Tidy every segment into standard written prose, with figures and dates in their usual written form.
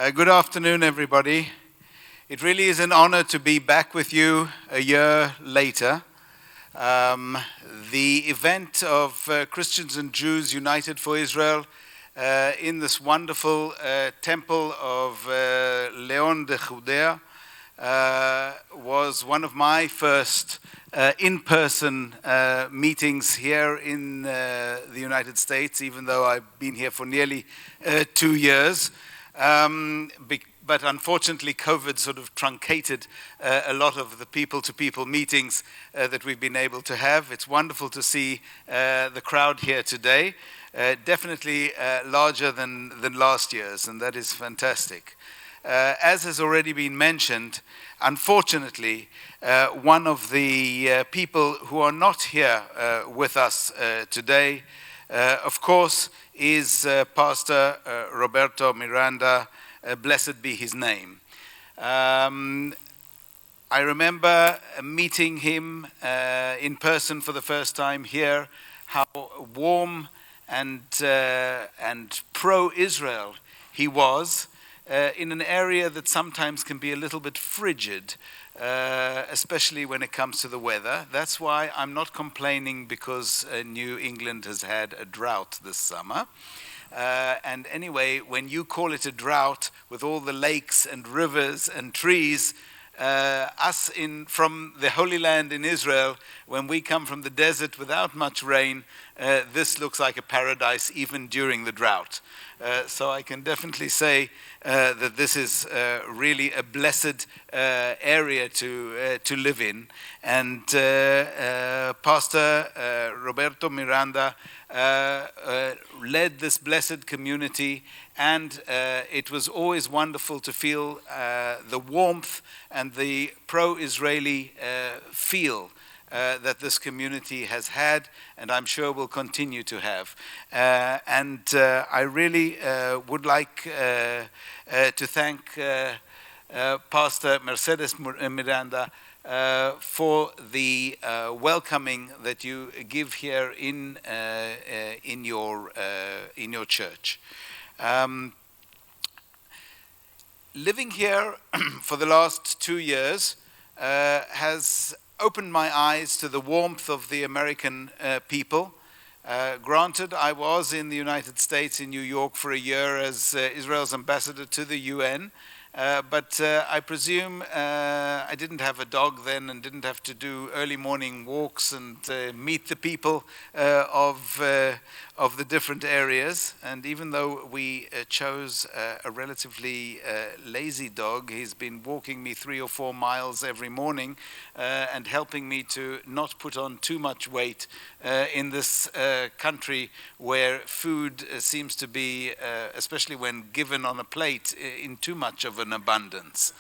Good afternoon, everybody. It really is an honor to be back with you a year later. Um, the event of Christians and Jews united for Israel in this wonderful temple of Leon de Judea was one of my first in-person meetings here in the United States, even though I've been here for nearly 2 years. But unfortunately, COVID sort of truncated a lot of the people-to-people meetings that we've been able to have. It's wonderful to see the crowd here today. Definitely larger than last year's, and that is fantastic. As has already been mentioned, unfortunately, one of the people who are not here with us today, of course, is Pastor Roberto Miranda, blessed be his name. I remember meeting him in person for the first time here, how warm and pro-Israel he was in an area that sometimes can be a little bit frigid, especially when it comes to the weather. That's why I'm not complaining because New England has had a drought this summer. And anyway, when you call it a drought with all the lakes and rivers and trees, us from the Holy Land in Israel, when we come from the desert without much rain, this looks like a paradise even during the drought. So I can definitely say that this is really a blessed area to live in. And Pastor Roberto Miranda led this blessed community, and it was always wonderful to feel the warmth and the pro-Israeli feel that this community has had, and I'm sure will continue to have. And I really would like to thank Pastor Mercedes Miranda for the welcoming that you give here in your church. Living here for the last 2 years has opened my eyes to the warmth of the American people. Granted, I was in the United States, in New York, for a year as Israel's ambassador to the UN. But I presume I didn't have a dog then and didn't have to do early morning walks and meet the people of the different areas. And even though we chose a relatively lazy dog, he's been walking me 3 or 4 miles every morning and helping me to not put on too much weight in this country where food seems to be, especially when given on a plate, in too much of an abundance.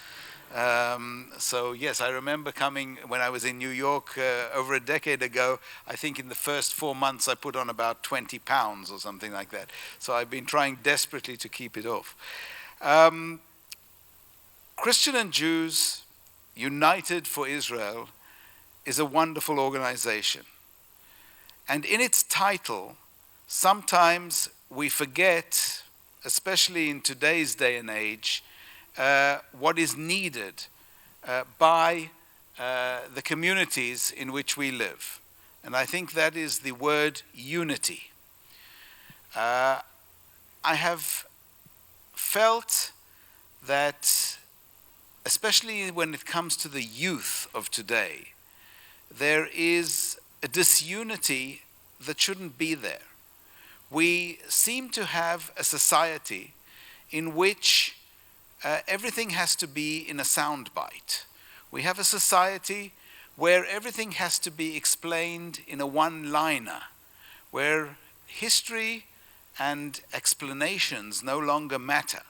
So yes, I remember coming when I was in New York over a decade ago. I think in the first 4 months I put on about 20 pounds or something like that. So I've been trying desperately to keep it off. Christian and Jews United for Israel is a wonderful organization. And in its title, sometimes we forget, especially in today's day and age, what is needed by the communities in which we live. And I think that is the word unity. I have felt that, especially when it comes to the youth of today, there is a disunity that shouldn't be there. We seem to have a society in which everything has to be in a soundbite. We have a society where everything has to be explained in a one-liner, where history and explanations no longer matter.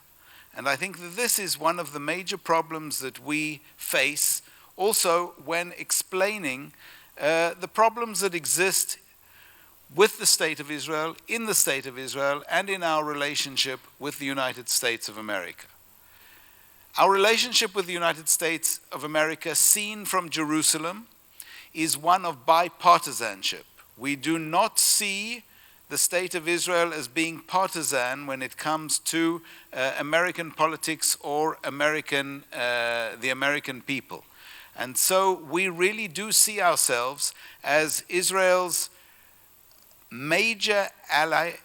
And I think that this is one of the major problems that we face also when explaining the problems that exist with the State of Israel, in the State of Israel, and in our relationship with the United States of America. Our relationship with the United States of America, seen from Jerusalem, is one of bipartisanship. We do not see the State of Israel as being partisan when it comes to American politics or the American people. And so we really do see ourselves as Israel's major ally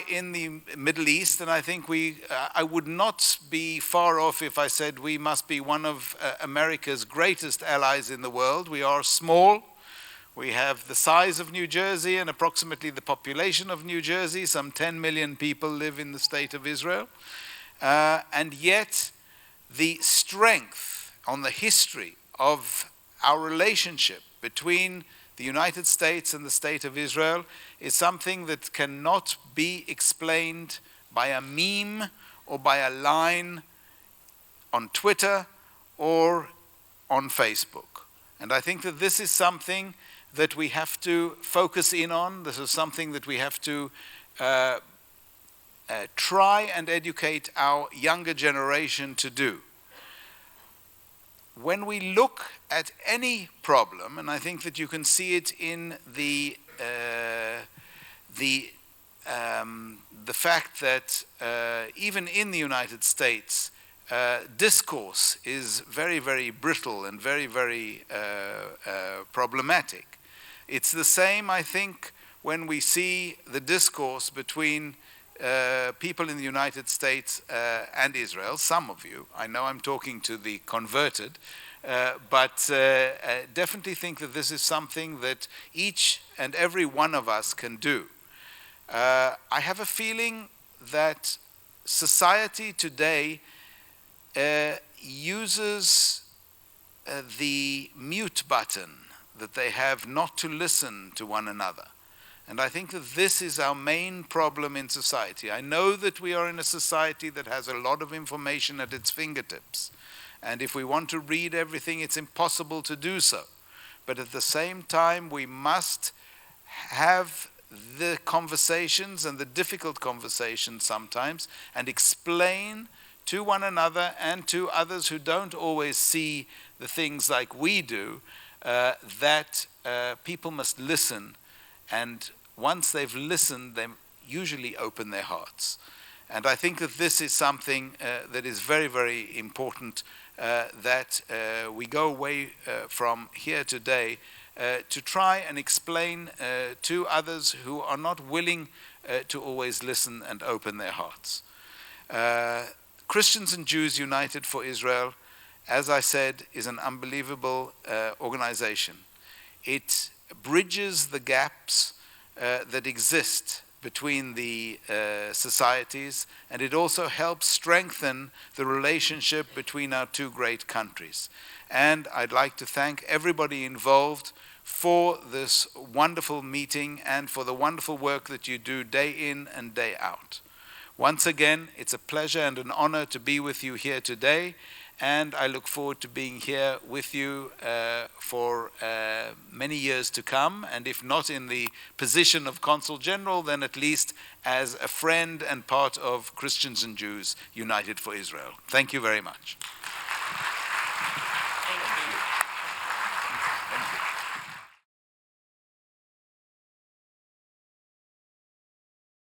in the Middle East, and I think I would not be far off if I said we must be one of America's greatest allies in the world. We are small. We have the size of New Jersey and approximately the population of New Jersey. Some 10 million people live in the state of Israel. And yet the strength on the history of our relationship between the United States and the State of Israel is something that cannot be explained by a meme or by a line on Twitter or on Facebook. And I think that this is something that we have to focus in on. This is something that we have to try and educate our younger generation to do. When we look at any problem, and I think that you can see it in the fact that even in the United States, discourse is very, very brittle and very, very problematic. It's the same, I think, when we see the discourse between people in the United States and Israel. Some of you, I know I'm talking to the converted, but definitely think that this is something that each and every one of us can do. I have a feeling that society today uses the mute button that they have not to listen to one another. And I think that this is our main problem in society. I know that we are in a society that has a lot of information at its fingertips. And if we want to read everything, it's impossible to do so. But at the same time, we must have the conversations and the difficult conversations sometimes and explain to one another and to others who don't always see the things like we do, that people must listen. And once they've listened, they usually open their hearts. And I think that this is something that is very, very important, that we go away from here today to try and explain to others who are not willing to always listen and open their hearts. Christians and Jews United for Israel, as I said, is an unbelievable organization. It bridges the gaps that exist between the societies, and it also helps strengthen the relationship between our two great countries. And I'd like to thank everybody involved for this wonderful meeting and for the wonderful work that you do day in and day out. Once again, it's a pleasure and an honor to be with you here today, and I look forward to being here with you for many years to come, and if not in the position of Consul General, then at least as a friend and part of Christians and Jews United for Israel. Thank you very much.